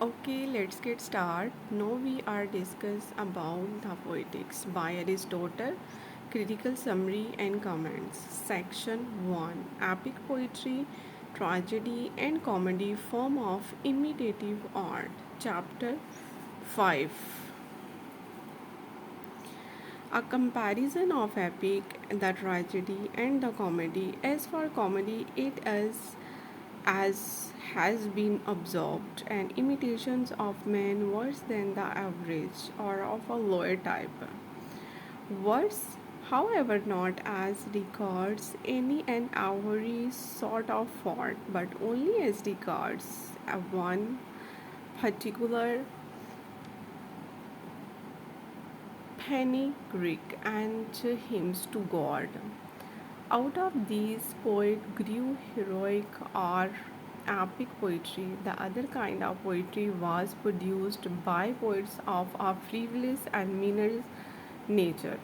Okay, let's get started. Now we are discuss about the Poetics by Aristotle. Critical summary and comments. Section 1. Epic poetry, tragedy and comedy form of imitative art. Chapter 5. A comparison of epic, the tragedy, and the comedy. As for comedy, it is as has been observed, and imitations of men worse than the average or of a lower type. Worse, however, not as regards any and every sort of fault, but only as regards one particular panegyric and hymns to God. Out of these, poet grew heroic or epic poetry. The other kind of poetry was produced by poets of a frivolous and meaner nature.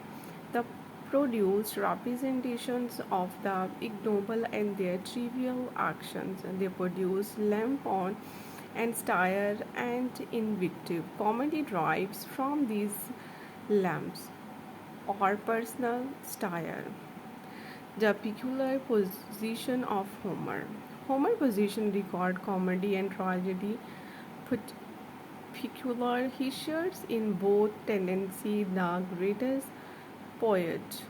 The produced representations of the ignoble and their trivial actions. They produced lampoon and satire and invective. Comedy derives from these lamps or personal satire. The peculiar position of Homer. Homer position record comedy and tragedy put peculiar. He shares in both tendency the greatest poet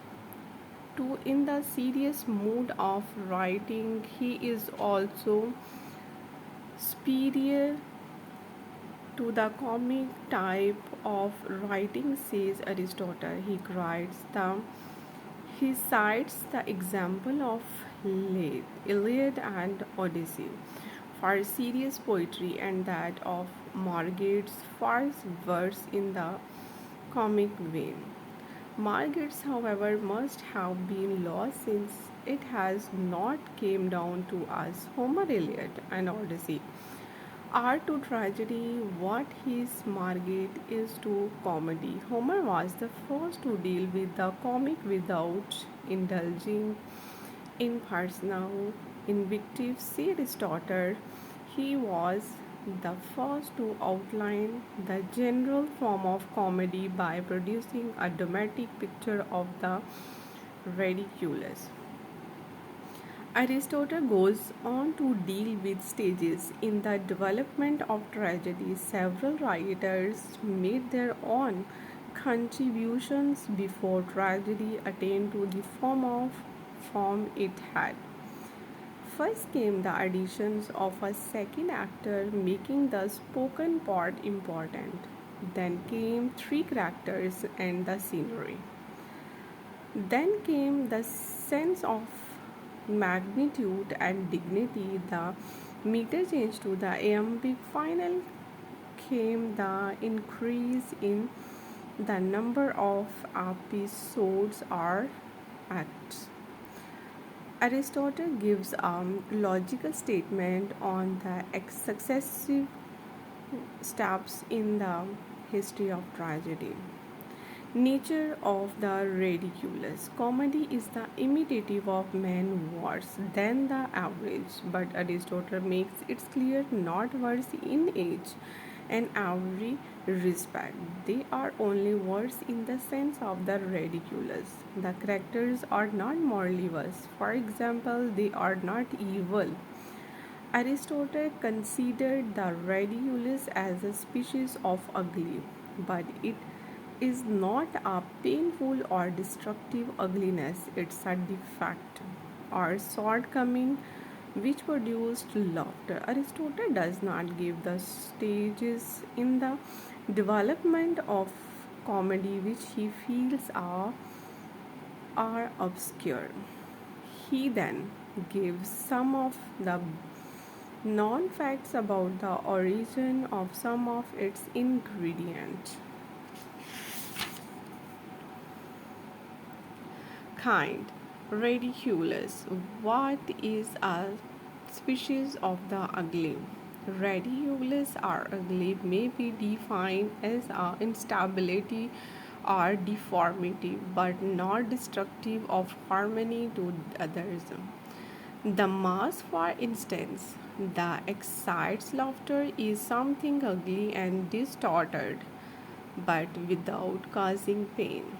to in the serious mood of writing. He is also superior to the comic type of writing, says Aristotle. He cites the example of Iliad and Odyssey for serious poetry and that of Margaret's farce verse in the comic vein. Margaret's, however, must have been lost since it has not came down to us. Homer, Iliad, and Odyssey are to tragedy what his Margate is to comedy. Homer was the first to deal with the comic without indulging in personal invective. See Aristotle. He was the first to outline the general form of comedy by producing a dramatic picture of the ridiculous. Aristotle goes on to deal with stages in the development of tragedy. Several writers made their own contributions before tragedy attained to the form it had. First came the additions of a second actor, making the spoken part important. Then came three characters and the scenery. Then came the sense of magnitude and dignity, the meter change to the iambic. Final came the increase in the number of episodes or acts. Aristotle gives a logical statement on the successive steps in the history of tragedy. Nature of the ridiculous. Comedy is the imitative of men worse than the average, but Aristotle makes it clear not worse in age and every respect. They are only worse in the sense of the ridiculous. The characters are not morally worse. For example, they are not evil. Aristotle considered the ridiculous as a species of ugly, but it is not a painful or destructive ugliness, it's a defect or shortcoming which produced laughter. Aristotle does not give the stages in the development of comedy which he feels are obscure. He then gives some of the non facts about the origin of some of its ingredients. Kind, ridiculous. What is a species of the ugly? Ridiculous or ugly may be defined as a instability or deformity, but not destructive of harmony to others. The mass, for instance, that excites laughter is something ugly and distorted, but without causing pain.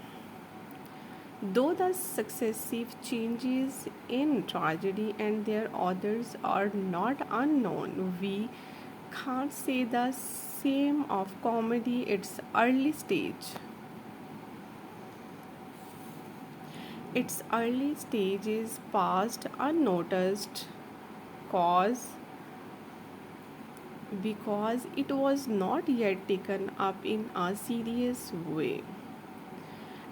Though the successive changes in tragedy and their authors are not unknown, we can't say the same of comedy its early stage. Its early stages passed unnoticed cause because it was not yet taken up in a serious way.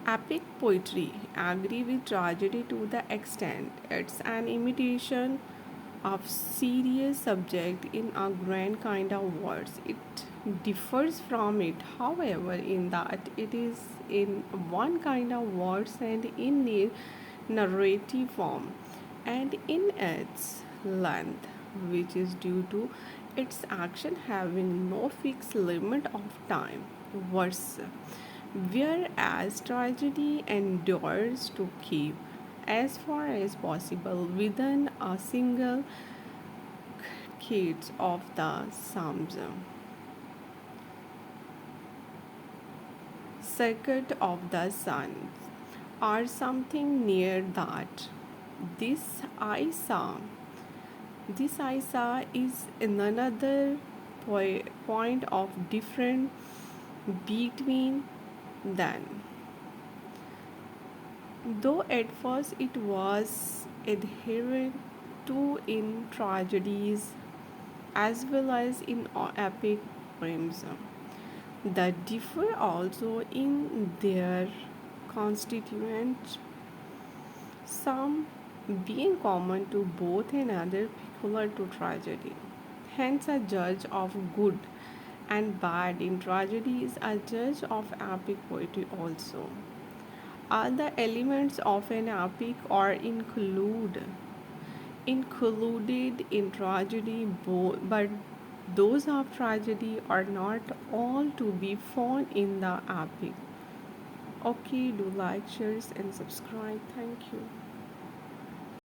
Epic poetry agree with tragedy to the extent it's an imitation of serious subject in a grand kind of words. It differs from it, however, in that it is in one kind of words and in a narrative form, and in its length, which is due to its action having no fixed limit of time. Verse. Whereas tragedy endures to keep as far as possible within a single case of the Psalms. Circuit of the sun or something near that. This I saw. This I saw is another point of difference between them. Though at first it was adherent to in tragedies as well as in epic poems, that differ also in their constituent, some being common to both and other peculiar to tragedy. Hence, a judge of good and bad in tragedy is a judge of epic poetry also. All the elements of an epic are included in tragedy, but those of tragedy are not all to be found in the epic. Okay, do like, share, and subscribe. Thank you.